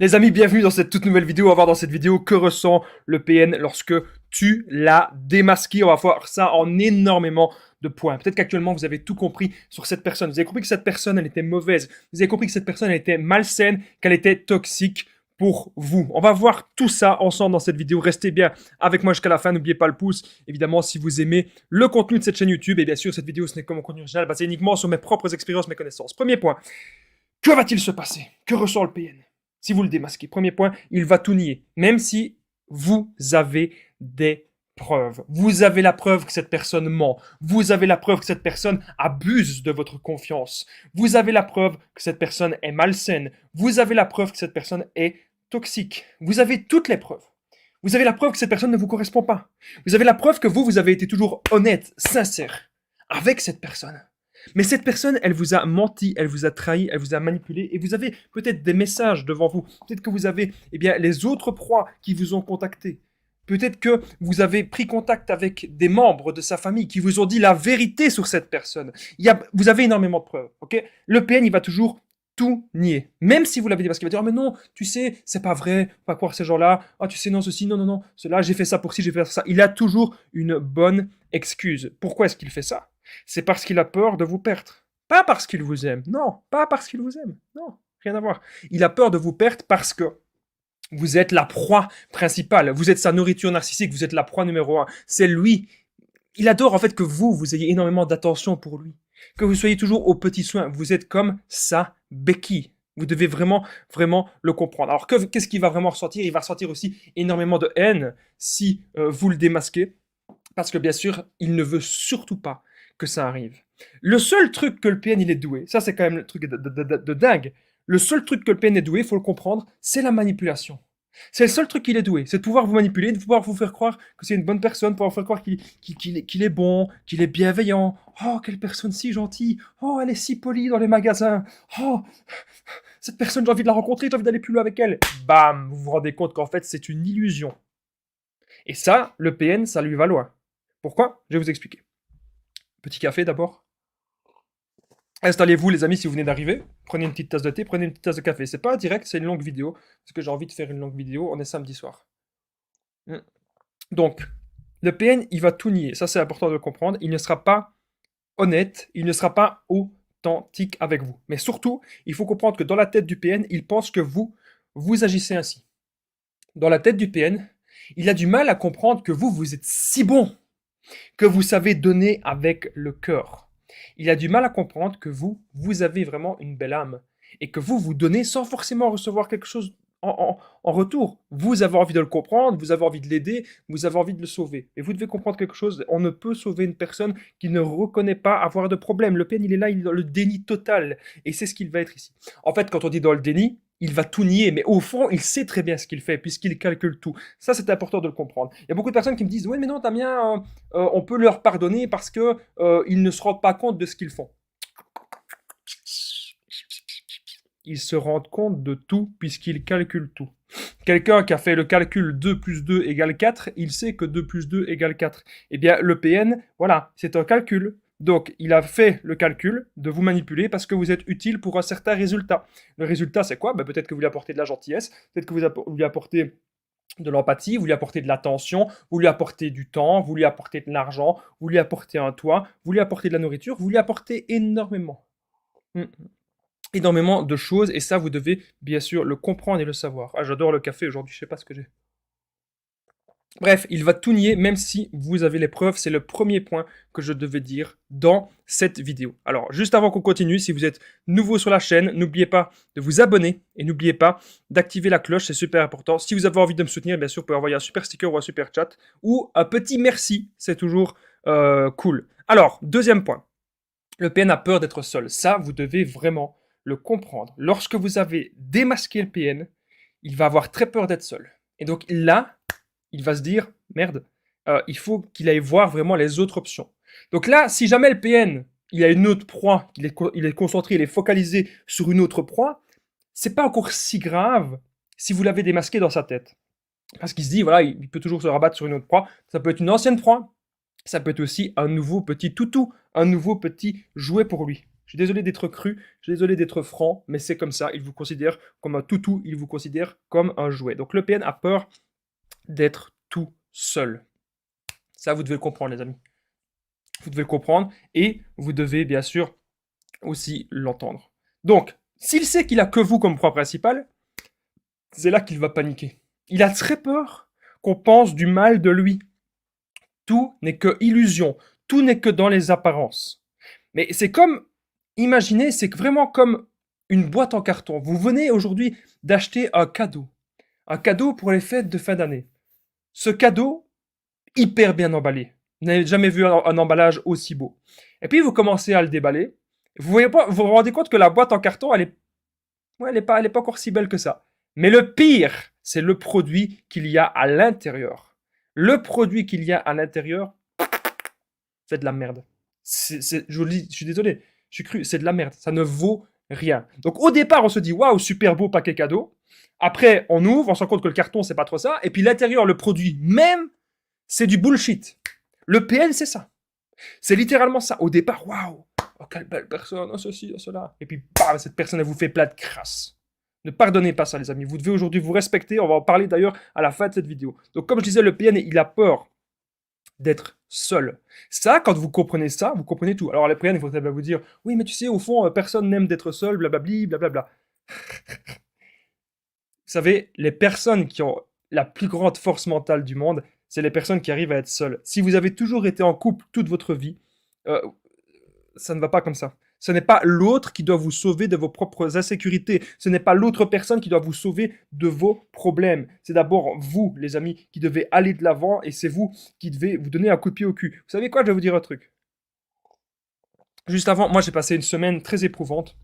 Les amis, bienvenue dans cette toute nouvelle vidéo. On va voir dans cette vidéo que ressent le PN lorsque tu l'as démasqué. On va voir ça en énormément de points. Peut-être qu'actuellement vous avez tout compris sur cette personne. Vous avez compris que cette personne, elle était mauvaise. Vous avez compris que cette personne, elle était malsaine, qu'elle était toxique pour vous. On va voir tout ça ensemble dans cette vidéo. Restez bien avec moi jusqu'à la fin. N'oubliez pas le pouce. Évidemment, si vous aimez le contenu de cette chaîne YouTube, et bien sûr, cette vidéo, ce n'est que mon contenu original basé uniquement sur mes propres expériences, mes connaissances. Premier point. Que va-t-il se passer? Que ressent le PN si vous le démasquez? Premier point, il va tout nier, même si vous avez des preuves. Vous avez la preuve que cette personne ment. Vous avez la preuve que cette personne abuse de votre confiance. Vous avez la preuve que cette personne est malsaine. Vous avez la preuve que cette personne est toxique. Vous avez toutes les preuves. Vous avez la preuve que cette personne ne vous correspond pas. Vous avez la preuve que vous avez été toujours honnête, sincère avec cette personne. Mais cette personne, elle vous a menti, elle vous a trahi, elle vous a manipulé, et vous avez peut-être des messages devant vous. Peut-être que vous avez les autres proies qui vous ont contacté. Peut-être que vous avez pris contact avec des membres de sa famille qui vous ont dit la vérité sur cette personne. Vous avez énormément de preuves. Ok? Le PN, il va toujours tout nier. Même si vous l'avez dit, parce qu'il va dire, oh, mais non, tu sais, c'est pas vrai, faut pas croire ces gens-là. Ah, tu sais, non, ceci, non, non, non, cela, j'ai fait ça pour ci, j'ai fait ça. Il a toujours une bonne excuse. Pourquoi est-ce qu'il fait ça? C'est parce qu'il a peur de vous perdre. Pas parce qu'il vous aime. Non, pas parce qu'il vous aime. Non, rien à voir. Il a peur de vous perdre parce que vous êtes la proie principale. Vous êtes sa nourriture narcissique. Vous êtes la proie numéro un. C'est lui. Il adore en fait que vous ayez énormément d'attention pour lui. Que vous soyez toujours aux petits soins. Vous êtes comme sa béquille. Vous devez vraiment, vraiment le comprendre. Alors, qu'est-ce qu'il va vraiment ressentir? Il va ressentir aussi énormément de haine si vous le démasquez. Parce que bien sûr, il ne veut surtout pas que ça arrive. Le seul truc que le PN il est doué, ça c'est quand même le truc de dingue, le seul truc que le PN est doué, il faut le comprendre, c'est la manipulation. C'est le seul truc qu'il est doué, c'est de pouvoir vous manipuler, de pouvoir vous faire croire que c'est une bonne personne, de pouvoir vous faire croire qu'il est bon, qu'il est bienveillant. Oh, quelle personne si gentille. Oh, elle est si polie dans les magasins. Oh, cette personne, j'ai envie de la rencontrer, j'ai envie d'aller plus loin avec elle. Bam, vous vous rendez compte qu'en fait, c'est une illusion. Et ça, le PN, ça lui va loin. Pourquoi? Je vais vous expliquer. Petit café d'abord. Installez-vous les amis si vous venez d'arriver. Prenez une petite tasse de thé, prenez une petite tasse de café. C'est pas direct, c'est une longue vidéo. Parce que j'ai envie de faire une longue vidéo. On est samedi soir. Donc, le PN, il va tout nier. Ça, c'est important de le comprendre. Il ne sera pas honnête. Il ne sera pas authentique avec vous. Mais surtout, il faut comprendre que dans la tête du PN, il pense que vous agissez ainsi. Dans la tête du PN, il a du mal à comprendre que vous êtes si bon, que vous savez donner avec le cœur. Il a du mal à comprendre que vous avez vraiment une belle âme et que vous donnez sans forcément recevoir quelque chose en retour. Vous avez envie de le comprendre, vous avez envie de l'aider, vous avez envie de le sauver. Et vous devez comprendre quelque chose, on ne peut sauver une personne qui ne reconnaît pas avoir de problème. Le PN, il est là, il est dans le déni total. Et c'est ce qu'il va être ici. En fait, quand on dit dans le déni, il va tout nier, mais au fond, il sait très bien ce qu'il fait, puisqu'il calcule tout. Ça, c'est important de le comprendre. Il y a beaucoup de personnes qui me disent « Oui, mais non, Damien, on peut leur pardonner parce que ils ne se rendent pas compte de ce qu'ils font. » Ils se rendent compte de tout, puisqu'ils calculent tout. Quelqu'un qui a fait le calcul 2 plus 2 égale 4, il sait que 2 plus 2 égale 4. Eh bien, le PN, voilà, c'est un calcul. Donc, il a fait le calcul de vous manipuler parce que vous êtes utile pour un certain résultat. Le résultat, c'est quoi? Peut-être que vous lui apportez de la gentillesse, peut-être que vous lui apportez de l'empathie, vous lui apportez de l'attention, vous lui apportez du temps, vous lui apportez de l'argent, vous lui apportez un toit, vous lui apportez de la nourriture, vous lui apportez énormément. Énormément de choses, et ça, vous devez bien sûr le comprendre et le savoir. Ah, j'adore le café aujourd'hui, je sais pas ce que j'ai. Bref, il va tout nier, même si vous avez les preuves. C'est le premier point que je devais dire dans cette vidéo. Alors, juste avant qu'on continue, si vous êtes nouveau sur la chaîne, n'oubliez pas de vous abonner et n'oubliez pas d'activer la cloche, c'est super important. Si vous avez envie de me soutenir, bien sûr, vous pouvez envoyer un super sticker ou un super chat ou un petit merci, c'est toujours cool. Alors, deuxième point, le PN a peur d'être seul. Ça, vous devez vraiment le comprendre. Lorsque vous avez démasqué le PN, il va avoir très peur d'être seul. Et donc là, il va se dire, merde, il faut qu'il aille voir vraiment les autres options. Donc là, si jamais le PN, il a une autre proie, il est concentré, il est focalisé sur une autre proie, c'est pas encore si grave si vous l'avez démasqué dans sa tête. Parce qu'il se dit, voilà, il peut toujours se rabattre sur une autre proie. Ça peut être une ancienne proie, ça peut être aussi un nouveau petit toutou, un nouveau petit jouet pour lui. Je suis désolé d'être cru, je suis désolé d'être franc, mais c'est comme ça. Il vous considère comme un toutou, il vous considère comme un jouet. Donc le PN a peur d'être tout seul. Ça, vous devez le comprendre, les amis. Vous devez le comprendre et vous devez bien sûr aussi l'entendre. Donc, s'il sait qu'il a que vous comme proie principale, c'est là qu'il va paniquer. Il a très peur qu'on pense du mal de lui. Tout n'est que illusion, tout n'est que dans les apparences. Mais c'est comme, imaginez, c'est vraiment comme une boîte en carton. Vous venez aujourd'hui d'acheter un cadeau pour les fêtes de fin d'année. Ce cadeau, hyper bien emballé. Vous n'avez jamais vu un emballage aussi beau. Et puis vous commencez à le déballer. Vous vous rendez compte que la boîte en carton, elle est pas encore si belle que ça. Mais le pire, c'est le produit qu'il y a à l'intérieur. Le produit qu'il y a à l'intérieur, c'est de la merde. Je vous le dis, je suis désolé, je suis cru, c'est de la merde. Ça ne vaut rien. Donc au départ, on se dit waouh, super beau paquet cadeau. Après, on ouvre, on se rend compte que le carton, c'est pas trop ça. Et puis l'intérieur, le produit même, c'est du bullshit. Le PN, c'est ça. C'est littéralement ça. Au départ, waouh, oh, quelle belle personne, oh, ceci, oh, cela. Et puis, bam, cette personne, elle vous fait plat de crasse. Ne pardonnez pas ça, les amis. Vous devez aujourd'hui vous respecter. On va en parler d'ailleurs à la fin de cette vidéo. Donc, comme je disais, le PN, il a peur d'être seul. Ça, quand vous comprenez ça, vous comprenez tout. Alors, le PN, il faudrait vous dire, oui, mais tu sais, au fond, personne n'aime d'être seul, blablabli, blablabla. Vous savez, les personnes qui ont la plus grande force mentale du monde, c'est les personnes qui arrivent à être seules. Si vous avez toujours été en couple toute votre vie, euh, ça ne va pas comme ça. Ce n'est pas l'autre qui doit vous sauver de vos propres insécurités. Ce n'est pas l'autre personne qui doit vous sauver de vos problèmes. C'est d'abord vous, les amis, qui devez aller de l'avant et c'est vous qui devez vous donner un coup de pied au cul. Vous savez quoi? Je vais vous dire un truc. Juste avant, moi j'ai passé une semaine très éprouvante.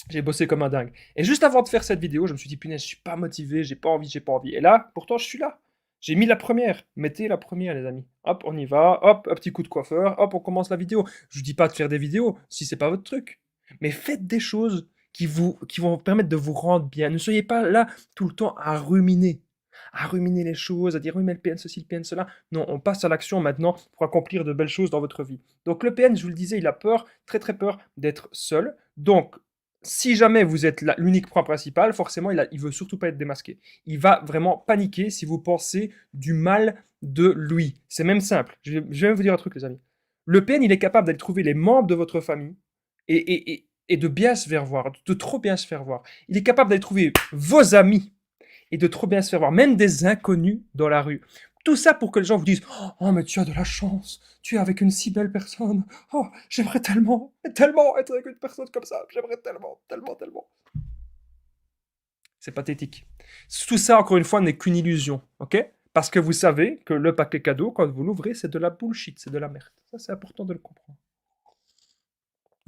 J'ai bossé comme un dingue. Et juste avant de faire cette vidéo, je me suis dit, punaise, je suis pas motivé, j'ai pas envie, j'ai pas envie. Et là, pourtant, je suis là. J'ai mis la première. Mettez la première, les amis. Hop, on y va. Hop, un petit coup de coiffeur. Hop, on commence la vidéo. Je vous dis pas de faire des vidéos si c'est pas votre truc. Mais faites des choses qui vont vous permettre de vous rendre bien. Ne soyez pas là tout le temps à ruminer. À ruminer les choses, à dire oui, mais le PN ceci, le PN cela. Non, on passe à l'action maintenant pour accomplir de belles choses dans votre vie. Donc le PN, je vous le disais, il a peur, très très peur d'être seul. Donc, si jamais vous êtes l'unique point principal, forcément, il veut surtout pas être démasqué. Il va vraiment paniquer si vous pensez du mal de lui. C'est même simple. Je vais vous dire un truc, les amis. Le PN, il est capable d'aller trouver les membres de votre famille et de bien se faire voir, de trop bien se faire voir. Il est capable d'aller trouver vos amis et de trop bien se faire voir, même des inconnus dans la rue. Tout ça pour que les gens vous disent oh, mais tu as de la chance, tu es avec une si belle personne. Oh, j'aimerais tellement, tellement être avec une personne comme ça. J'aimerais tellement, tellement, tellement. C'est pathétique. Tout ça, encore une fois, n'est qu'une illusion, ok? Parce que vous savez que le paquet cadeau, quand vous l'ouvrez, c'est de la bullshit, c'est de la merde. Ça, c'est important de le comprendre.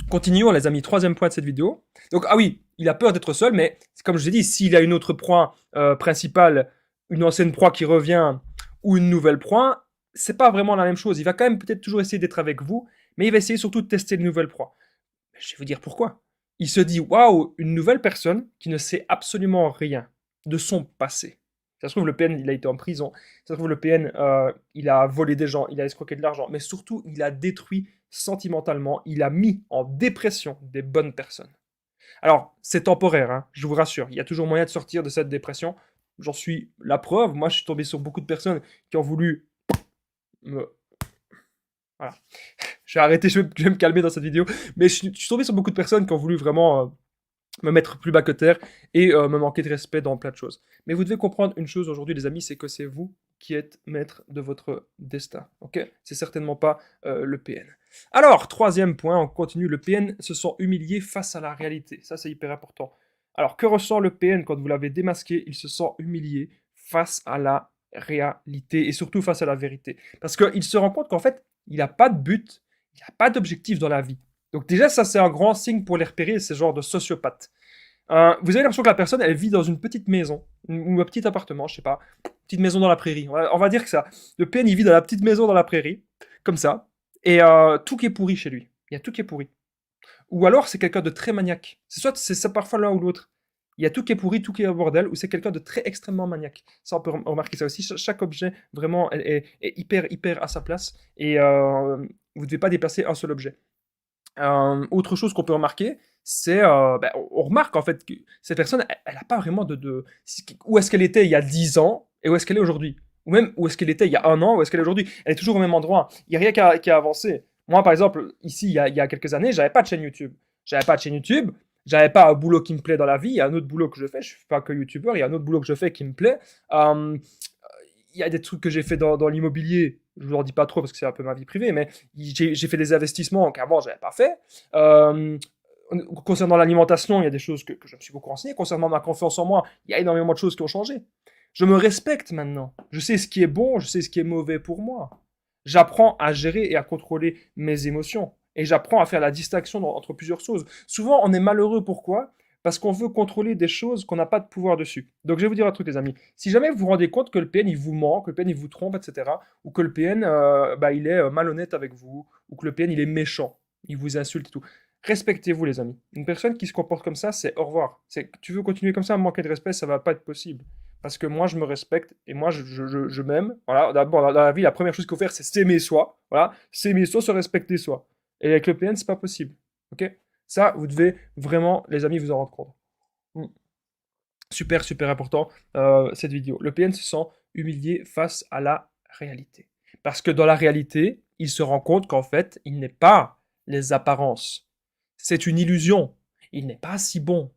Continuons, les amis. Troisième point de cette vidéo. Donc, ah oui, il a peur d'être seul, mais comme je vous ai dit, s'il a une autre proie principale, une ancienne proie qui revient, ou une nouvelle proie, c'est pas vraiment la même chose. Il va quand même peut-être toujours essayer d'être avec vous, mais il va essayer surtout de tester une nouvelle proie. Je vais vous dire pourquoi. Il se dit, waouh, une nouvelle personne qui ne sait absolument rien de son passé. Ça se trouve, le PN, il a été en prison. Ça se trouve, le PN, il a volé des gens, il a escroqué de l'argent. Mais surtout, il a détruit sentimentalement, il a mis en dépression des bonnes personnes. Alors, c'est temporaire, hein, je vous rassure. Il y a toujours moyen de sortir de cette dépression. J'en suis la preuve. Moi, je suis tombé sur beaucoup de personnes qui ont voulu me... Voilà. Je vais arrêter, je vais me calmer dans cette vidéo. Mais je suis tombé sur beaucoup de personnes qui ont voulu vraiment me mettre plus bas que terre et me manquer de respect dans plein de choses. Mais vous devez comprendre une chose aujourd'hui, les amis, c'est que c'est vous qui êtes maître de votre destin. Ok? C'est certainement pas le PN. Alors, troisième point, on continue. Le PN se sent humilié face à la réalité. Ça, c'est hyper important. Alors, que ressent le PN quand vous l'avez démasqué? Il se sent humilié face à la réalité et surtout face à la vérité. Parce qu'il se rend compte qu'en fait, il n'a pas de but, il n'a pas d'objectif dans la vie. Donc déjà, ça, c'est un grand signe pour les repérer, ces genres de sociopathes. Vous avez l'impression que la personne, elle vit dans une petite maison, ou un petit appartement, je sais pas, petite maison dans la prairie. On va dire que ça. Le PN, il vit dans la petite maison dans la prairie, comme ça, et tout qui est pourri chez lui. Il y a tout qui est pourri. Ou alors, c'est quelqu'un de très maniaque. C'est ça parfois l'un ou l'autre. Il y a tout qui est pourri, tout qui est au bordel, ou c'est quelqu'un de très extrêmement maniaque. Ça, on peut remarquer ça aussi. Chaque objet, vraiment, est hyper, hyper à sa place, et vous ne devez pas déplacer un seul objet. Autre chose qu'on peut remarquer, c'est, on remarque en fait que cette personne, elle n'a pas vraiment où est-ce qu'elle était il y a 10 ans et où est-ce qu'elle est aujourd'hui. Ou même où est-ce qu'elle était il y a un an, où est-ce qu'elle est aujourd'hui. Elle est toujours au même endroit. Il n'y a rien qui a avancé. Moi, par exemple, ici, il y a quelques années, j'avais pas de chaîne YouTube. J'avais pas de chaîne YouTube, j'avais pas un boulot qui me plaît dans la vie. Il y a un autre boulot que je fais. Je suis pas que YouTuber, il y a un autre boulot que je fais qui me plaît. Euh, il y a des trucs que j'ai fait dans l'immobilier. Je ne vous en dis pas trop parce que c'est un peu ma vie privée, mais j'ai fait des investissements qu'avant je n'avais pas fait. Euh, Concernant l'alimentation, il y a des choses que je me suis beaucoup renseigné. Concernant ma confiance en moi, il y a énormément de choses qui ont changé. Je me respecte maintenant. Je sais ce qui est bon, je sais ce qui est mauvais pour moi. J'apprends à gérer et à contrôler mes émotions. Et j'apprends à faire la distinction entre plusieurs choses. Souvent, on est malheureux. Pourquoi? Parce qu'on veut contrôler des choses qu'on n'a pas de pouvoir dessus. Donc je vais vous dire un truc les amis, si jamais vous vous rendez compte que le PN il vous ment, que le PN il vous trompe, etc., ou que le PN il est malhonnête avec vous, ou que le PN il est méchant, il vous insulte et tout, respectez-vous les amis. Une personne qui se comporte comme ça, c'est au revoir. C'est tu veux continuer comme ça à me manquer de respect, ça va pas être possible. Parce que moi je me respecte et moi je m'aime. Voilà, d'abord dans la vie, la première chose qu'il faut faire c'est s'aimer soi. Voilà, s'aimer soi, se respecter soi. Et avec le PN, c'est pas possible. Ok? Ça, vous devez vraiment, les amis, vous en rendre compte. Mm. Super, super important, cette vidéo. Le PN se sent humilié face à la réalité. Parce que dans la réalité, il se rend compte qu'en fait, il n'est pas les apparences. C'est une illusion. Il n'est pas si bon.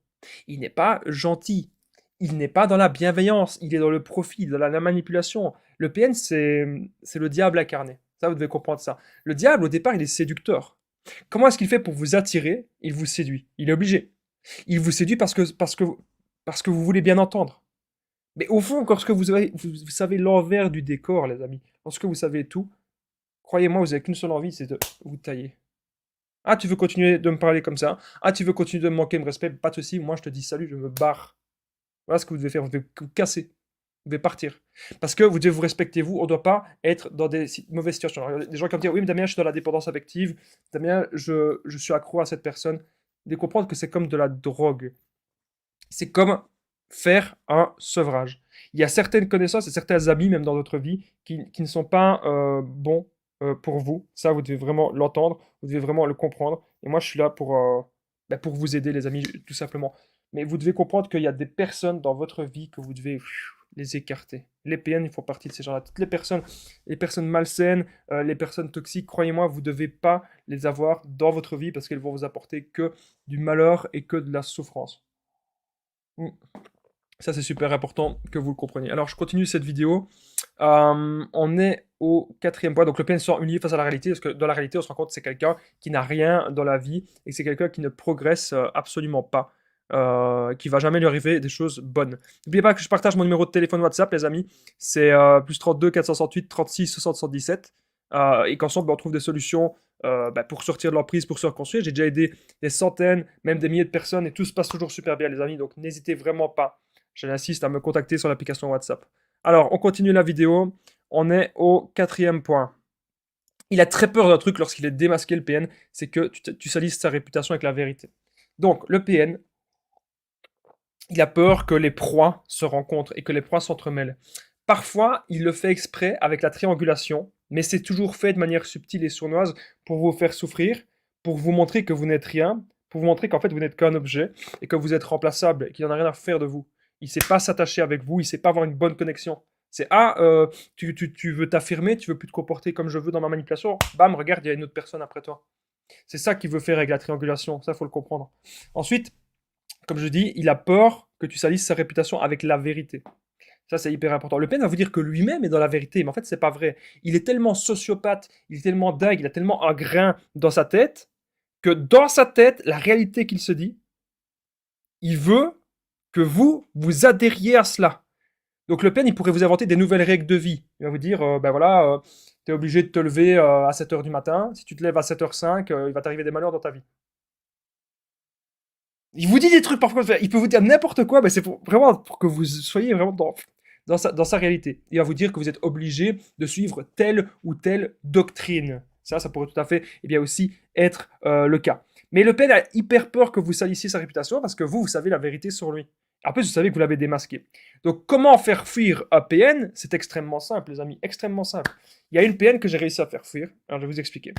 Il n'est pas gentil. Il n'est pas dans la bienveillance. Il est dans le profit, dans la manipulation. Le PN, c'est le diable incarné. Ça, vous devez comprendre ça. Le diable, au départ, il est séducteur. Comment est-ce qu'il fait pour vous attirer? Il vous séduit. Il est obligé. Il vous séduit parce que vous voulez bien entendre. Mais au fond, lorsque vous savez l'envers du décor, les amis, lorsque vous savez tout, croyez-moi, vous n'avez qu'une seule envie, c'est de vous tailler. Ah, tu veux continuer de me parler comme ça? Ah, tu veux continuer de me manquer de respect? Pas de souci, moi je te dis salut, je me barre. Voilà ce que vous devez faire, vous devez vous casser. Vous devez partir. Parce que vous devez vous respecter, vous. On ne doit pas être dans des mauvaises situations. Alors, des gens qui vont dire, oui, mais Damien, je suis dans la dépendance affective. Damien, je suis accro à cette personne. Vous devez comprendre que c'est comme de la drogue. C'est comme faire un sevrage. Il y a certaines connaissances et certains amis, même dans notre vie, qui ne sont pas bons pour vous. Ça, vous devez vraiment l'entendre, vous devez vraiment le comprendre. Et moi, je suis là pour vous aider, les amis, tout simplement. Mais vous devez comprendre qu'il y a des personnes dans votre vie que vous devez les écarter. Les PN, ils font partie de ces gens-là. Toutes les personnes malsaines, les personnes toxiques, croyez-moi, vous ne devez pas les avoir dans votre vie parce qu'elles vont vous apporter que du malheur et que de la souffrance. Mm. Ça, c'est super important que vous le compreniez. Alors, je continue cette vidéo. On est au quatrième point. Donc, le PN sort unifié face à la réalité. Parce que dans la réalité, on se rend compte que c'est quelqu'un qui n'a rien dans la vie et que c'est quelqu'un qui ne progresse absolument pas. Qui va jamais lui arriver des choses bonnes. N'oubliez pas que je partage mon numéro de téléphone WhatsApp, les amis. C'est plus 32 468 36 60 77. Et qu'ensemble, on trouve des solutions pour sortir de l'emprise, pour se reconstruire. J'ai déjà aidé des centaines, même des milliers de personnes et tout se passe toujours super bien, les amis. Donc, n'hésitez vraiment pas. Je l'insiste à me contacter sur l'application WhatsApp. Alors, on continue la vidéo. On est au quatrième point. Il a très peur d'un truc lorsqu'il est démasqué, le PN, c'est que tu salisses sa réputation avec la vérité. Donc, le PN, il a peur que les proies se rencontrent et que les proies s'entremêlent. Parfois, il le fait exprès avec la triangulation, mais c'est toujours fait de manière subtile et sournoise pour vous faire souffrir, pour vous montrer que vous n'êtes rien, pour vous montrer qu'en fait vous n'êtes qu'un objet et que vous êtes remplaçable et qu'il n'en a rien à faire de vous. Il ne sait pas s'attacher avec vous, il ne sait pas avoir une bonne connexion. C'est tu veux t'affirmer, tu veux plus te comporter comme je veux dans ma manipulation, bam, regarde, il y a une autre personne après toi. C'est ça qu'il veut faire avec la triangulation, ça faut le comprendre. Ensuite, comme je dis, il a peur que tu salisses sa réputation avec la vérité. Ça, c'est hyper important. Le PN va vous dire que lui-même est dans la vérité, mais en fait, c'est pas vrai. Il est tellement sociopathe, il est tellement dingue, il a tellement un grain dans sa tête, que dans sa tête, la réalité qu'il se dit, il veut que vous adhériez à cela. Donc le PN, il pourrait vous inventer des nouvelles règles de vie. Il va vous dire, tu es obligé de te lever à 7h du matin. Si tu te lèves à 7h05, il va t'arriver des malheurs dans ta vie. Il vous dit des trucs parfois, il peut vous dire n'importe quoi, mais c'est vraiment pour que vous soyez vraiment dans sa réalité. Il va vous dire que vous êtes obligé de suivre telle ou telle doctrine. Ça pourrait tout à fait aussi être le cas. Mais Le Pen a hyper peur que vous salissiez sa réputation parce que vous savez la vérité sur lui. En plus, vous savez que vous l'avez démasqué. Donc, comment faire fuir un PN? C'est extrêmement simple, les amis, extrêmement simple. Il y a une PN que j'ai réussi à faire fuir. Alors, je vais vous expliquer.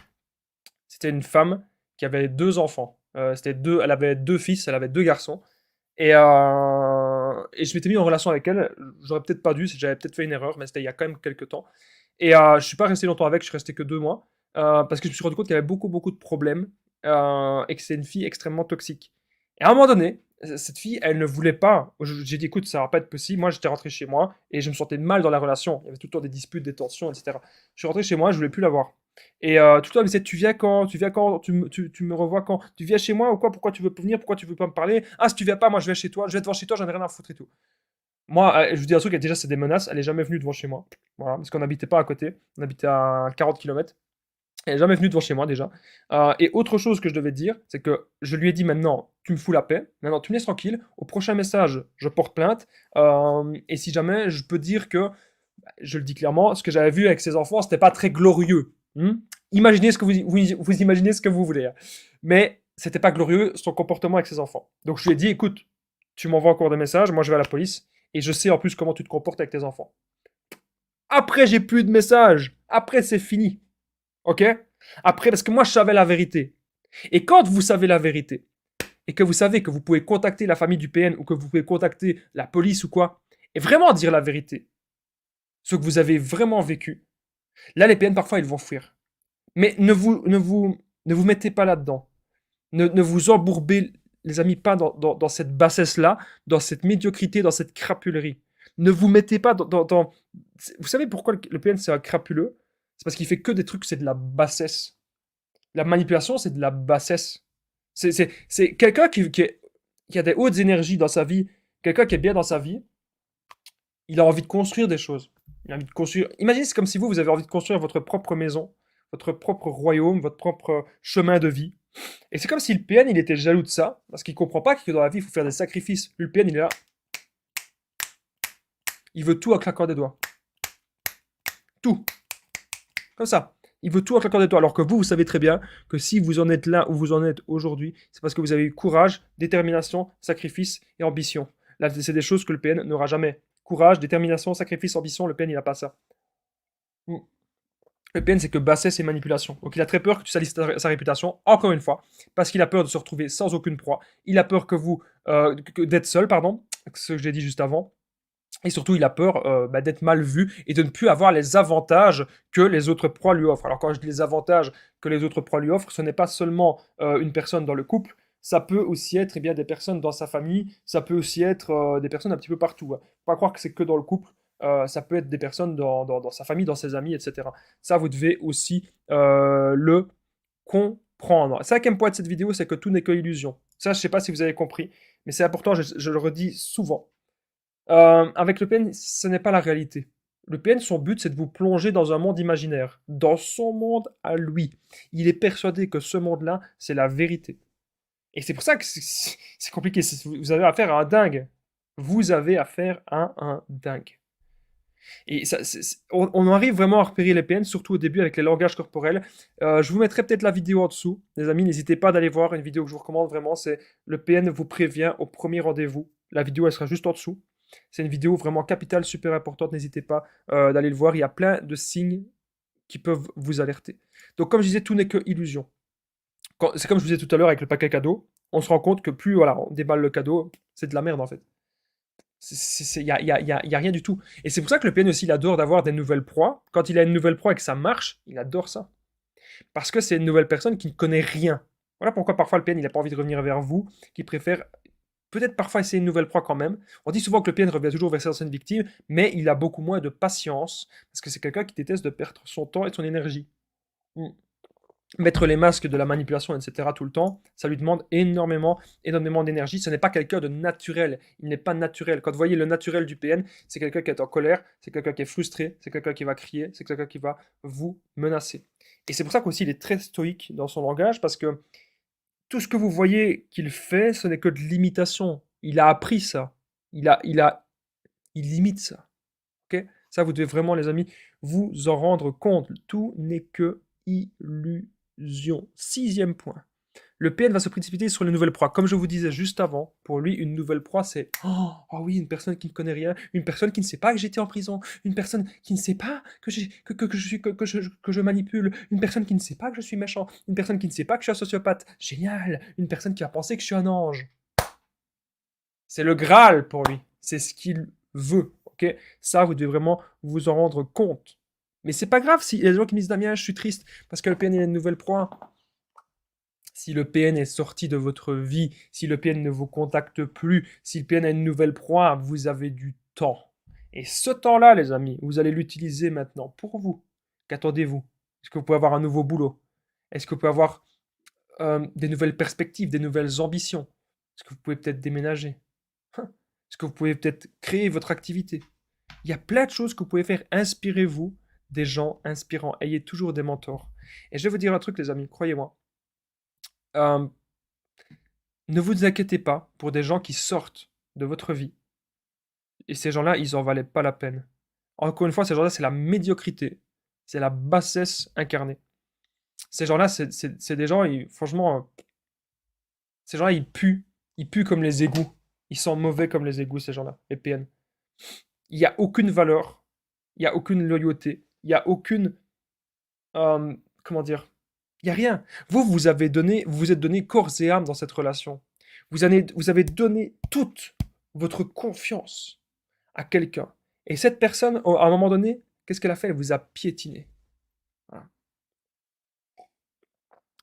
C'était une femme qui avait 2 enfants. Elle avait 2 fils, elle avait 2 garçons. Et je m'étais mis en relation avec elle. J'aurais peut-être pas dû, j'avais peut-être fait une erreur, mais c'était il y a quand même quelques temps. Et je suis pas resté longtemps avec, je suis resté que 2 mois. Parce que je me suis rendu compte qu'il y avait beaucoup, beaucoup de problèmes. Et que c'est une fille extrêmement toxique. Et à un moment donné, cette fille, elle ne voulait pas. J'ai dit, écoute, ça va pas être possible. Moi, j'étais rentré chez moi et je me sentais mal dans la relation. Il y avait tout le temps des disputes, des tensions, etc. Je suis rentré chez moi, je voulais plus la voir. Et tout le temps, elle me disait, tu viens quand? Tu viens quand? Tu me revois quand? Tu viens chez moi ou quoi? Pourquoi tu veux pas venir? Pourquoi tu veux pas me parler? Ah, si tu viens pas, moi je vais chez toi. Je vais devant chez toi, j'en ai rien à foutre et tout. Moi, je vous dis un truc, déjà, c'est des menaces. Elle est jamais venue devant chez moi. Voilà, parce qu'on n'habitait pas à côté. On habitait à 40 km. Elle n'est jamais venue devant chez moi déjà. Et autre chose que je devais dire, c'est que je lui ai dit maintenant, tu me fous la paix, maintenant tu me laisses tranquille, au prochain message, je porte plainte, et si jamais je peux dire que, je le dis clairement, ce que j'avais vu avec ses enfants, c'était pas très glorieux. Imaginez ce que vous imaginez ce que vous voulez. Hein. Mais c'était pas glorieux son comportement avec ses enfants. Donc je lui ai dit, écoute, tu m'envoies encore des messages, moi je vais à la police, et je sais en plus comment tu te comportes avec tes enfants. Après, j'ai plus de messages. Après, c'est fini. Ok? Après, parce que moi, je savais la vérité. Et quand vous savez la vérité, et que vous savez que vous pouvez contacter la famille du PN ou que vous pouvez contacter la police ou quoi, et vraiment dire la vérité, ce que vous avez vraiment vécu, là, les PN, parfois, ils vont fuir. Mais ne vous mettez pas là-dedans. Ne vous embourbez, les amis, pas dans cette bassesse-là, dans cette médiocrité, dans cette crapulerie. Ne vous mettez pas dans. Vous savez pourquoi le PN, c'est un crapuleux? C'est parce qu'il fait que des trucs, c'est de la bassesse. La manipulation, c'est de la bassesse. C'est quelqu'un qui a des hautes énergies dans sa vie, quelqu'un qui est bien dans sa vie, il a envie de construire des choses. Il a envie de construire. Imaginez, c'est comme si vous avez envie de construire votre propre maison, votre propre royaume, votre propre chemin de vie. Et c'est comme si le PN, il était jaloux de ça, parce qu'il comprend pas que dans la vie, il faut faire des sacrifices. Lui, le PN, il est là. Il veut tout à claquant des doigts. Tout. Comme ça. Il veut tout en claquant des doigts. Alors que vous savez très bien que si vous en êtes là où vous en êtes aujourd'hui, c'est parce que vous avez eu courage, détermination, sacrifice et ambition. Là, c'est des choses que le PN n'aura jamais. Courage, détermination, sacrifice, ambition, le PN, il n'a pas ça. Le PN, c'est que bassesse et manipulation. Donc il a très peur que tu salisses sa réputation, encore une fois, parce qu'il a peur de se retrouver sans aucune proie. Il a peur d'être seul, pardon, ce que j'ai dit juste avant. Et surtout, il a peur d'être mal vu et de ne plus avoir les avantages que les autres proies lui offrent. Alors quand je dis les avantages que les autres proies lui offrent, ce n'est pas seulement une personne dans le couple, ça peut aussi être bien, des personnes dans sa famille, ça peut aussi être des personnes un petit peu partout. Hein. Faut pas croire que c'est que dans le couple, ça peut être des personnes dans sa famille, dans ses amis, etc. Ça, vous devez aussi le comprendre. Cinquième point de cette vidéo, c'est que tout n'est que illusion. Ça, je ne sais pas si vous avez compris, mais c'est important, je le redis souvent. Avec le PN, ce n'est pas la réalité. Le PN, son but, c'est de vous plonger dans un monde imaginaire, dans son monde à lui. Il est persuadé que ce monde-là, c'est la vérité. Et c'est pour ça que c'est compliqué. Vous avez affaire à un dingue. Vous avez affaire à un dingue. Et ça, on arrive vraiment à repérer les PN, surtout au début avec les langages corporels. Je vous mettrai peut-être la vidéo en dessous. Les amis, n'hésitez pas d'aller voir une vidéo que je vous recommande vraiment. C'est le PN vous prévient au premier rendez-vous. La vidéo, elle sera juste en dessous. C'est une vidéo vraiment capitale, super importante. N'hésitez pas d'aller le voir. Il y a plein de signes qui peuvent vous alerter. Donc, comme je disais, tout n'est que illusion. C'est comme je vous disais tout à l'heure avec le paquet cadeau. On se rend compte que plus voilà, on déballe le cadeau, c'est de la merde en fait. Il n'y a rien du tout. Et c'est pour ça que le PN aussi, il adore d'avoir des nouvelles proies. Quand il a une nouvelle proie et que ça marche, il adore ça. Parce que c'est une nouvelle personne qui ne connaît rien. Voilà pourquoi parfois le PN, il n'a pas envie de revenir vers vous, qui préfère peut-être parfois essayer une nouvelle proie quand même. On dit souvent que le PN revient toujours vers ses anciennes victimes, mais il a beaucoup moins de patience, parce que c'est quelqu'un qui déteste de perdre son temps et son énergie. Mettre les masques de la manipulation, etc. tout le temps, ça lui demande énormément d'énergie. Ce n'est pas quelqu'un de naturel. Il n'est pas naturel. Quand vous voyez le naturel du PN, c'est quelqu'un qui est en colère, c'est quelqu'un qui est frustré, c'est quelqu'un qui va crier, c'est quelqu'un qui va vous menacer. Et c'est pour ça qu'aussi il est très stoïque dans son langage, parce que tout ce que vous voyez qu'il fait, ce n'est que de l'imitation. Il a appris ça. Il imite ça. Ok? Ça, vous devez vraiment, les amis, vous en rendre compte. Tout n'est que illusion. Sixième point. Le PN va se précipiter sur les nouvelles proies. Comme je vous disais juste avant, pour lui, une nouvelle proie, c'est oh oui, une personne qui ne connaît rien, une personne qui ne sait pas que j'étais en prison, une personne qui ne sait pas que je manipule, une personne qui ne sait pas que je suis méchant, une personne qui ne sait pas que je suis un sociopathe. Génial! Une personne qui va penser que je suis un ange. C'est le Graal pour lui. C'est ce qu'il veut. Ok, ça, vous devez vraiment vous en rendre compte. Mais c'est pas grave si il y a des gens qui me disent Damien, je suis triste parce que le PN il a une nouvelle proie. Si le PN est sorti de votre vie, si le PN ne vous contacte plus, si le PN a une nouvelle proie, vous avez du temps. Et ce temps-là, les amis, vous allez l'utiliser maintenant pour vous. Qu'attendez-vous? Est-ce que vous pouvez avoir un nouveau boulot? Est-ce que vous pouvez avoir des nouvelles perspectives, des nouvelles ambitions? Est-ce que vous pouvez peut-être déménager? Est-ce que vous pouvez peut-être créer votre activité? Il y a plein de choses que vous pouvez faire. Inspirez-vous des gens inspirants. Ayez toujours des mentors. Et je vais vous dire un truc, les amis, croyez-moi. Euh, Ne vous inquiétez pas pour des gens qui sortent de votre vie. Et ces gens-là, ils en valaient pas la peine. Encore une fois, ces gens-là, c'est la médiocrité. C'est la bassesse incarnée. Ces gens-là, c'est des gens, franchement, ces gens-là, ils puent. Ils puent comme les égouts. Ils sont mauvais comme les égouts, ces gens-là, les PN. Il n'y a aucune valeur. Il n'y a aucune loyauté. Il n'y a aucune... comment dire? Il n'y a rien. Vous avez donné, vous vous êtes donné corps et âme dans cette relation. Vous avez donné toute votre confiance à quelqu'un. Et cette personne, à un moment donné, qu'est-ce qu'elle a fait? Elle vous a piétiné. Voilà.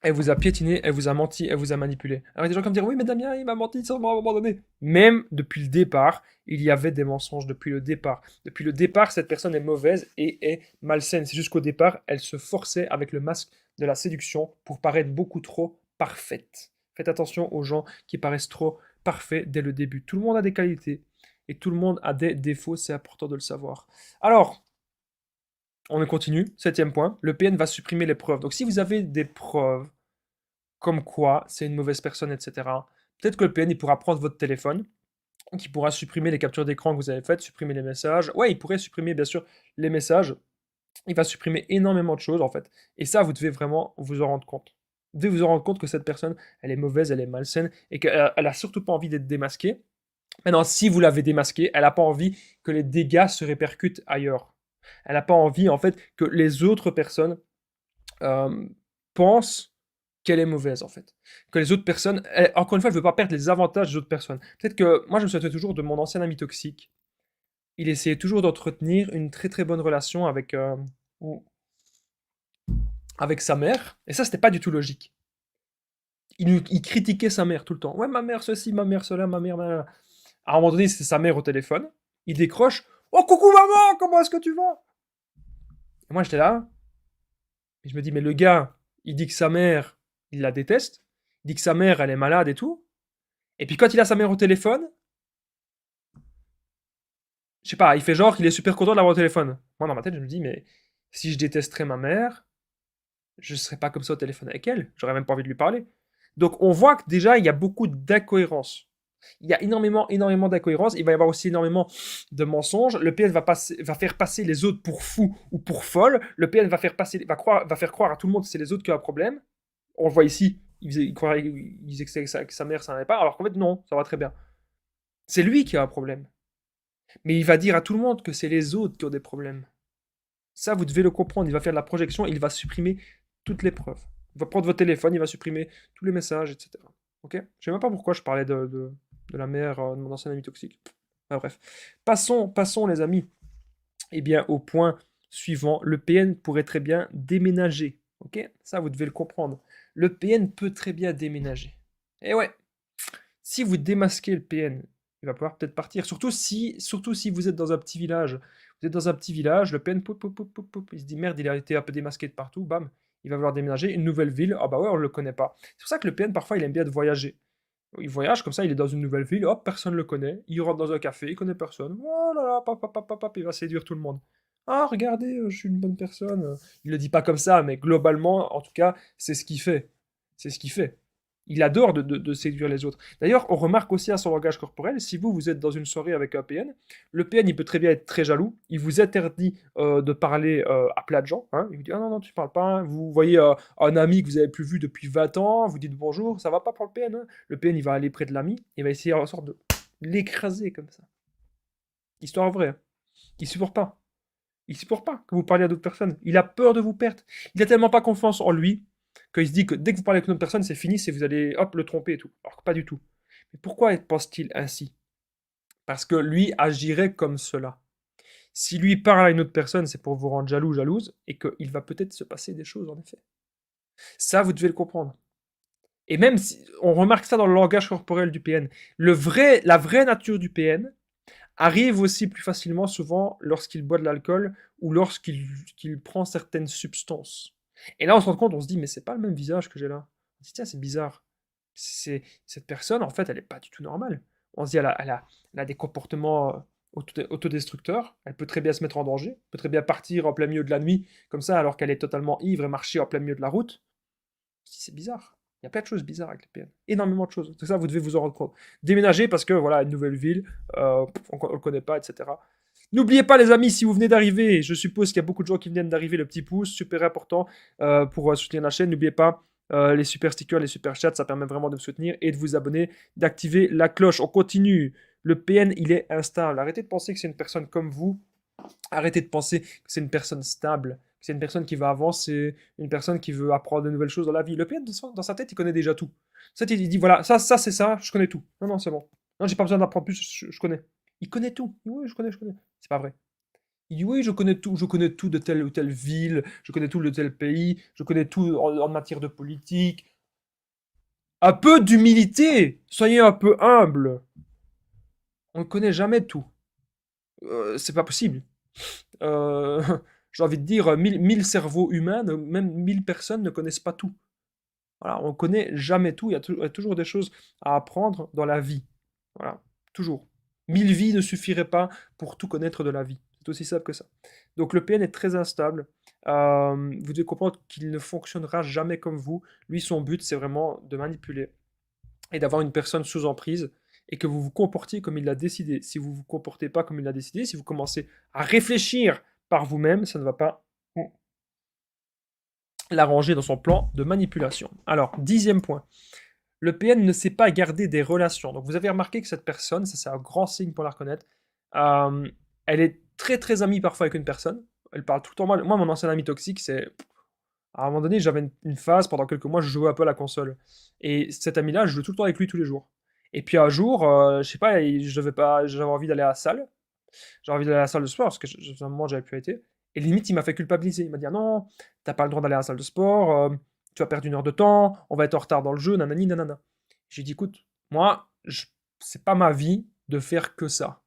Elle vous a piétiné, elle vous a menti, elle vous a manipulé. Alors il y a des gens qui vont me dire, oui, mais Damien, il m'a menti à un moment donné. Même depuis le départ, il y avait des mensonges depuis le départ. Depuis le départ, cette personne est mauvaise et est malsaine. C'est juste qu'au départ, elle se forçait avec le masque de la séduction pour paraître beaucoup trop parfaite. Faites attention aux gens qui paraissent trop parfaits dès le début. Tout le monde a des qualités et tout le monde a des défauts, c'est important de le savoir. Alors, on continue. Septième point, le PN va supprimer les preuves. Donc si vous avez des preuves comme quoi c'est une mauvaise personne, etc., peut-être que le PN il pourra prendre votre téléphone, qui pourra supprimer les captures d'écran que vous avez faites, supprimer les messages. Ouais, il pourrait supprimer bien sûr les messages. Il va supprimer énormément de choses en fait. Et ça, vous devez vraiment vous en rendre compte. Vous devez vous en rendre compte que cette personne, elle est mauvaise, elle est malsaine et qu'elle a surtout pas envie d'être démasquée. Maintenant, si vous l'avez démasquée, elle n'a pas envie que les dégâts se répercutent ailleurs. Elle n'a pas envie, en fait, que les autres personnes pensent qu'elle est mauvaise, en fait. Que les autres personnes... encore une fois, elle ne veut pas perdre les avantages des autres personnes. Peut-être que... Moi, je me souviens toujours de mon ancien ami toxique. Il essayait toujours d'entretenir une très très bonne relation avec sa mère. Et ça, c'était pas du tout logique. Il critiquait sa mère tout le temps. Ouais, ma mère ceci, ma mère cela, ma mère... À un moment donné, c'est sa mère au téléphone. Il décroche. Oh, coucou maman, comment est-ce que tu vas? Et moi, j'étais là. Et je me dis, mais le gars, il dit que sa mère, il la déteste. Il dit que sa mère, elle est malade et tout. Et puis quand il a sa mère au téléphone, je sais pas, il fait genre qu'il est super content de l'avoir au téléphone. Moi, dans ma tête, je me dis, mais si je détesterais ma mère, je serais pas comme ça au téléphone avec elle. J'aurais même pas envie de lui parler. Donc, on voit que déjà, il y a beaucoup d'incohérences. Il y a énormément d'incohérences. Il va y avoir aussi énormément de mensonges. Le PN va faire passer les autres pour fous ou pour folles. Le PN va faire croire à tout le monde que c'est les autres qui ont un problème. On le voit ici. Il disait que sa mère, ça n'allait pas. Alors qu'en fait, non, ça va très bien. C'est lui qui a un problème. Mais il va dire à tout le monde que c'est les autres qui ont des problèmes. Ça, vous devez le comprendre. Il va faire de la projection, il va supprimer toutes les preuves. Il va prendre votre téléphone, il va supprimer tous les messages, etc. Ok? Je ne sais même pas pourquoi je parlais de la mère de mon ancien ami toxique. Enfin, bref. Passons, les amis. Eh bien, au point suivant, le PN pourrait très bien déménager. Ok? Ça, vous devez le comprendre. Le PN peut très bien déménager. Et ouais, si vous démasquez le PN, il va pouvoir peut-être partir. Surtout si vous êtes dans un petit village. Vous êtes dans un petit village, le PN, il se dit merde, il a été un peu démasqué de partout, bam, il va vouloir déménager, une nouvelle ville, ah bah ouais, on le connaît pas. C'est pour ça que le PN, parfois, il aime bien de voyager. Il voyage comme ça, il est dans une nouvelle ville, hop, personne ne le connaît, il rentre dans un café, il connaît personne, oh là là, il va séduire tout le monde. Ah, regardez, je suis une bonne personne. Il le dit pas comme ça, mais globalement, en tout cas, c'est ce qu'il fait. C'est ce qu'il fait. Il adore de séduire les autres. D'ailleurs, on remarque aussi à son langage corporel, si vous êtes dans une soirée avec un PN, le PN, il peut très bien être très jaloux. Il vous interdit de parler à plein de gens. Hein. Il vous dit, ah non, non, tu parles pas. Hein. Vous voyez un ami que vous avez plus vu depuis 20 ans, vous dites bonjour, ça va pas pour le PN. Hein. Le PN, il va aller près de l'ami, il va essayer en sorte de l'écraser comme ça. Histoire vraie. Hein. Il supporte pas. Il supporte pas que vous parliez à d'autres personnes. Il a peur de vous perdre. Il a tellement pas confiance en lui qu'il se dit que dès que vous parlez avec une autre personne, c'est fini, c'est vous allez hop le tromper et tout. Alors que pas du tout. Mais pourquoi pense-t-il ainsi? Parce que lui agirait comme cela. Si lui parle à une autre personne, c'est pour vous rendre jaloux, jalouse, et qu'il va peut-être se passer des choses en effet. Ça, vous devez le comprendre. Et même si on remarque ça dans le langage corporel du PN, la vraie nature du PN, arrive aussi plus facilement souvent lorsqu'il boit de l'alcool ou lorsqu'il prend certaines substances. Et là, on se rend compte, on se dit, mais c'est pas le même visage que j'ai là. On se dit, tiens, c'est bizarre. Cette personne, en fait, elle est pas du tout normale. On se dit, elle a des comportements autodestructeurs. Elle peut très bien se mettre en danger. Elle peut très bien partir en plein milieu de la nuit, comme ça, alors qu'elle est totalement ivre et marcher en plein milieu de la route. On se dit, c'est bizarre. Il y a plein de choses bizarres avec les PN. Énormément de choses. C'est ça, vous devez vous en rendre compte. Déménager parce que, voilà, une nouvelle ville, on ne le connaît pas, etc. N'oubliez pas, les amis, si vous venez d'arriver, je suppose qu'il y a beaucoup de gens qui viennent d'arriver, le petit pouce, super important pour soutenir la chaîne. N'oubliez pas les super stickers, les super chats, ça permet vraiment de me soutenir et de vous abonner, d'activer la cloche. On continue. Le PN, il est instable. Arrêtez de penser que c'est une personne comme vous. Arrêtez de penser que c'est une personne stable. C'est une personne qui va avancer, une personne qui veut apprendre de nouvelles choses dans la vie. Le PN, dans sa tête, il connaît déjà tout. Il dit, voilà, ça c'est ça, je connais tout. Non, non, c'est bon. Non, j'ai pas besoin d'apprendre plus, je connais. Il connaît tout. Il dit, oui, je connais, je connais. C'est pas vrai. Il dit, oui, je connais tout de telle ou telle ville, je connais tout de tel pays, je connais tout en matière de politique. Un peu d'humilité. Soyez un peu humble. On ne connaît jamais tout. C'est pas possible. Euh, j'ai envie de dire, 1000 cerveaux humains, même 1000 personnes ne connaissent pas tout. Voilà, on ne connaît jamais tout, il y a toujours des choses à apprendre dans la vie. Voilà, toujours. 1000 vies ne suffiraient pas pour tout connaître de la vie. C'est aussi simple que ça. Donc le PN est très instable. Vous devez comprendre qu'il ne fonctionnera jamais comme vous. Lui, son but, c'est vraiment de manipuler et d'avoir une personne sous emprise et que vous vous comportiez comme il l'a décidé. Si vous ne vous comportez pas comme il l'a décidé, si vous commencez à réfléchir par vous-même, ça ne va pas l'arranger dans son plan de manipulation. Alors, 10e point. Le PN ne sait pas garder des relations. Donc, vous avez remarqué que cette personne, ça c'est un grand signe pour la reconnaître, elle est très très amie parfois avec une personne. Elle parle tout le temps. Moi, mon ancien ami toxique, c'est... À un moment donné, j'avais une phase, pendant quelques mois, je jouais un peu à la console. Et cet ami-là, je jouais tout le temps avec lui tous les jours. Et puis un jour, je sais pas, j'avais envie d'aller à la salle. J'avais envie d'aller à la salle de sport, parce que à un moment, j'avais pu été. Et limite, il m'a fait culpabiliser. Il m'a dit, ah non, t'as pas le droit d'aller à la salle de sport, tu vas perdre 1 heure de temps, on va être en retard dans le jeu, nanani, nanana. J'ai dit, écoute, moi, c'est pas ma vie de faire que ça.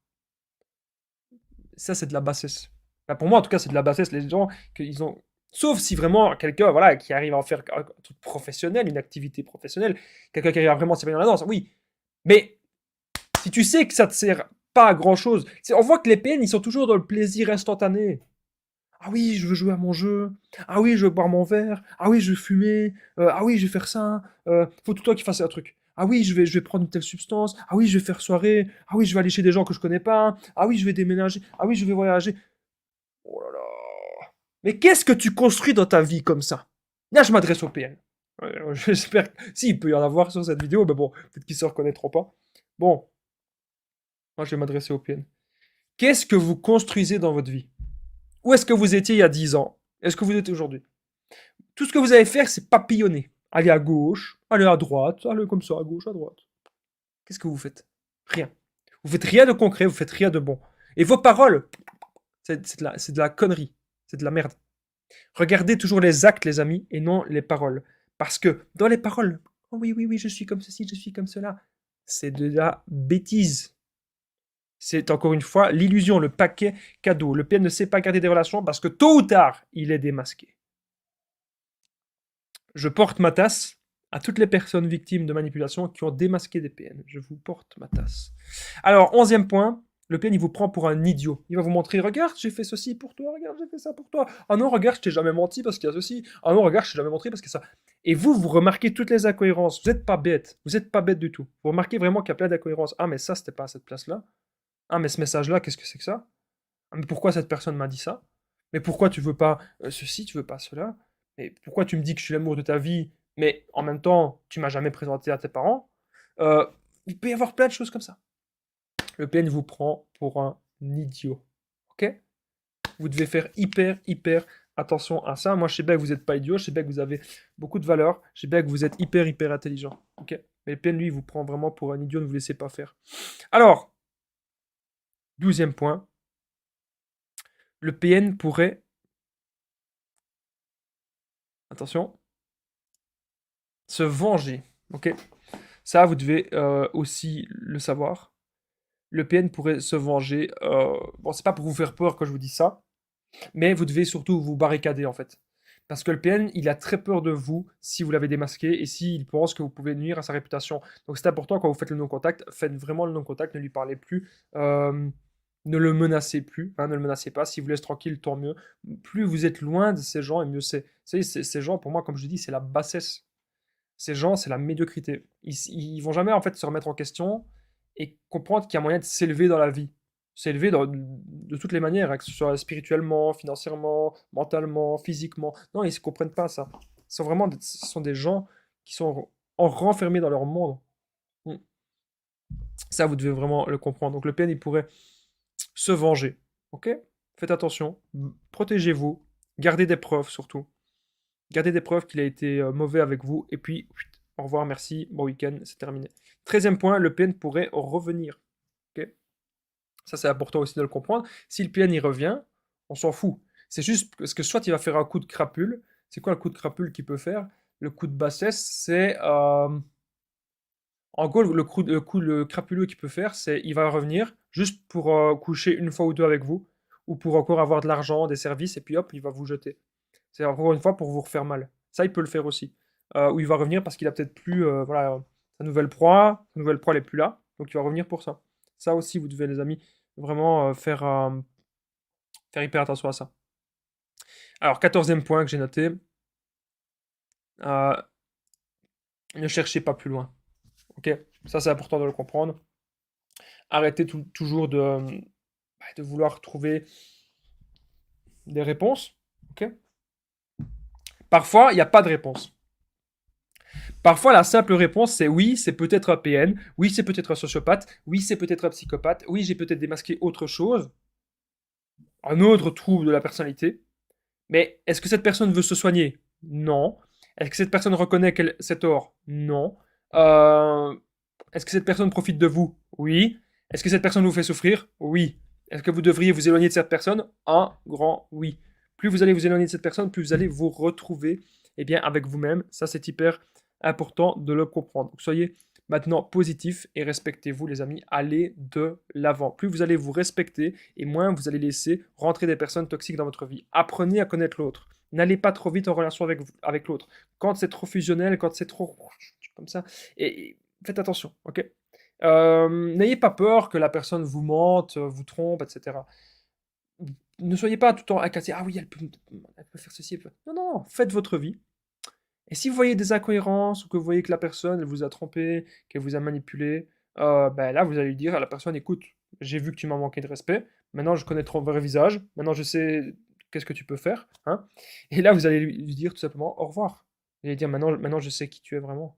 Ça, c'est de la bassesse. Enfin, pour moi, en tout cas, c'est de la bassesse. Les gens, qu'ils ont... Sauf si vraiment quelqu'un voilà, qui arrive à en faire un truc professionnel, une activité professionnelle, quelqu'un qui arrive à vraiment s'épanouir dans la danse, oui. Mais si tu sais que ça te sert pas à grand chose, on voit que les PN, ils sont toujours dans le plaisir instantané. Ah oui, je veux jouer à mon jeu. Ah oui, je veux boire mon verre. Ah oui, je veux fumer. Ah oui, je vais faire ça. Faut tout le temps qu'il fasse un truc. Ah oui, je vais prendre une telle substance. Ah oui, je vais faire soirée. Ah oui, je vais aller chez des gens que je connais pas. Ah oui, je vais déménager. Ah oui, je vais voyager. Oh là là. Mais qu'est-ce que tu construis dans ta vie comme ça? Là, je m'adresse au PN. J'espère que... Si, il peut y en avoir sur cette vidéo, mais bon, peut-être qu'ils se reconnaîtront pas. Bon, moi, je vais m'adresser au PN. Qu'est-ce que vous construisez dans votre vie? Où est-ce que vous étiez il y a 10 ans? Est-ce que vous êtes aujourd'hui? Tout ce que vous allez faire, c'est papillonner. Aller à gauche, aller à droite, aller comme ça, à gauche, à droite. Qu'est-ce que vous faites? Rien. Vous faites rien de concret, vous faites rien de bon. Et vos paroles, c'est de la connerie. C'est de la merde. Regardez toujours les actes, les amis, et non les paroles. Parce que dans les paroles, oh oui, oui, oui, je suis comme ceci, je suis comme cela, c'est de la bêtise. C'est encore une fois l'illusion, le paquet cadeau. Le PN ne sait pas garder des relations parce que tôt ou tard, il est démasqué. Je porte ma tasse à toutes les personnes victimes de manipulation qui ont démasqué des PN. Je vous porte ma tasse. Alors, 11e point, Le PN, il vous prend pour un idiot. Il va vous montrer, regarde, j'ai fait ceci pour toi, regarde, j'ai fait ça pour toi. Ah non, regarde, je t'ai jamais menti parce qu'il y a ceci. Ah non, regarde, je t'ai jamais montré parce qu'il y a ça. Et vous remarquez toutes les incohérences. Vous n'êtes pas bête. Vous n'êtes pas bête du tout. Vous remarquez vraiment qu'il y a plein d'incohérences. Ah, mais ça, c'était pas à cette place-là. Ah, mais ce message-là, qu'est-ce que c'est que ça? Ah, mais pourquoi cette personne m'a dit ça? Mais pourquoi tu veux pas ceci, tu veux pas cela? Mais pourquoi tu me dis que je suis l'amour de ta vie, mais en même temps, tu m'as jamais présenté à tes parents? Euh, il peut y avoir plein de choses comme ça. Le PN vous prend pour un idiot. Ok? Vous devez faire hyper attention à ça. Moi, je sais bien que vous n'êtes pas idiot, je sais bien que vous avez beaucoup de valeur, je sais bien que vous êtes hyper intelligent. Ok? Mais le PN, lui, il vous prend vraiment pour un idiot, ne vous laissez pas faire. Alors, 12e point, le PN pourrait, attention, se venger. Ok? Ça, vous devez aussi le savoir. Le PN pourrait se venger. Bon, c'est pas pour vous faire peur que je vous dis ça, mais vous devez surtout vous barricader en fait. Parce que le PN, il a très peur de vous si vous l'avez démasqué et s'il pense que vous pouvez nuire à sa réputation. Donc c'est important quand vous faites le non-contact, faites vraiment le non-contact, ne lui parlez plus, ne le menacez plus, hein, ne le menacez pas. S'il vous laisse tranquille, tant mieux. Plus vous êtes loin de ces gens, et mieux c'est. Vous savez, ces gens, pour moi, comme je dis, c'est la bassesse. Ces gens, c'est la médiocrité. Ils vont jamais en fait se remettre en question et comprendre qu'il y a moyen de s'élever dans la vie. S'élever de toutes les manières, hein, que ce soit spirituellement, financièrement, mentalement, physiquement. Non, ils ne se comprennent pas ça. Ce sont des gens qui sont renfermés dans leur monde. Hmm. Ça, vous devez vraiment le comprendre. Donc le PN, il pourrait se venger. Ok? Faites attention. Protégez-vous. Gardez des preuves surtout. Gardez des preuves qu'il a été mauvais avec vous. Et puis, au revoir, merci, bon week-end, c'est terminé. 13e point, le PN pourrait revenir. Ok? Ça, c'est important aussi de le comprendre. Si le PN y revient, on s'en fout. C'est juste parce que soit il va faire un coup de crapule. C'est quoi le coup de crapule qu'il peut faire? Le coup de bassesse, c'est. En gros, le crapuleux qu'il peut faire, c'est il va revenir juste pour coucher une fois ou deux avec vous, ou pour encore avoir de l'argent, des services, et puis hop, il va vous jeter. C'est encore une fois pour vous refaire mal. Ça, il peut le faire aussi. Ou il va revenir parce qu'il a peut-être plus, voilà, sa nouvelle proie n'est plus là, donc il va revenir pour ça. Ça aussi, vous devez, les amis, vraiment faire hyper attention à ça. Alors, 14e point que j'ai noté, euh, ne cherchez pas plus loin. Ok? Ça, c'est important de le comprendre. Arrêtez toujours de vouloir trouver des réponses. Ok? Parfois, il n'y a pas de réponse. Parfois, la simple réponse, c'est oui, c'est peut-être un PN, oui, c'est peut-être un sociopathe, oui, c'est peut-être un psychopathe, oui, j'ai peut-être démasqué autre chose, un autre trouble de la personnalité. Mais est-ce que cette personne veut se soigner? Non. Est-ce que cette personne reconnaît qu'elle c'est tort? Non. Euh, Est-ce que cette personne profite de vous? Oui. Est-ce que cette personne vous fait souffrir? Oui. Est-ce que vous devriez vous éloigner de cette personne? Un grand oui. Plus vous allez vous éloigner de cette personne, plus vous allez vous retrouver bien, avec vous-même. Ça, c'est hyper important de le comprendre. Donc, soyez maintenant positif et respectez-vous, les amis. Allez de l'avant. Plus vous allez vous respecter et moins vous allez laisser rentrer des personnes toxiques dans votre vie. Apprenez à connaître l'autre. N'allez pas trop vite en relation avec l'autre. Quand c'est trop fusionnel, quand c'est trop comme ça, et faites attention, ok? N'ayez pas peur que la personne vous mente, vous trompe, etc. Ne soyez pas tout le temps incassé. Ah oui, elle peut faire ceci. Non, non, faites votre vie. Et si vous voyez des incohérences ou que vous voyez que la personne elle vous a trompé, qu'elle vous a manipulé, ben là vous allez lui dire à la personne, écoute, j'ai vu que tu m'as manqué de respect, maintenant je connais ton vrai visage, maintenant je sais qu'est-ce que tu peux faire, hein. Et là vous allez lui dire tout simplement au revoir. Vous allez dire maintenant je sais qui tu es vraiment.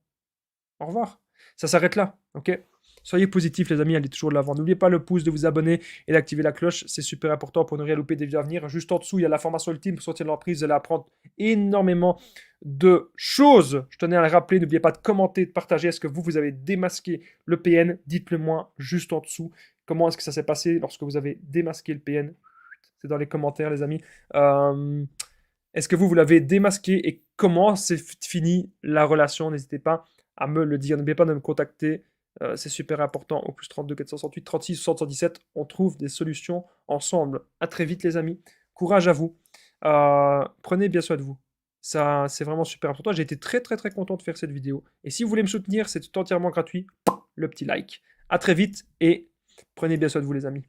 Au revoir. Ça s'arrête là, ok? Soyez positifs les amis, allez toujours de l'avant. N'oubliez pas le pouce, de vous abonner et d'activer la cloche, c'est super important pour ne rien louper des vidéos à venir. Juste en dessous, il y a la formation ultime pour sortir de l'emprise, vous allez apprendre énormément de choses. Je tenais à le rappeler, n'oubliez pas de commenter, de partager. Est-ce que vous avez démasqué le PN? Dites-le moi juste en dessous. Comment est-ce que ça s'est passé lorsque vous avez démasqué le PN? C'est dans les commentaires les amis. Est-ce que vous l'avez démasqué et comment s'est fini la relation? N'hésitez pas à me le dire. N'oubliez pas de me contacter. C'est super important. Au plus 32 468 36 77. On trouve des solutions ensemble. À très vite, les amis. Courage à vous. Prenez bien soin de vous. Ça, c'est vraiment super important. J'ai été très content de faire cette vidéo. Et si vous voulez me soutenir, c'est entièrement gratuit. Le petit like. À très vite et prenez bien soin de vous, les amis.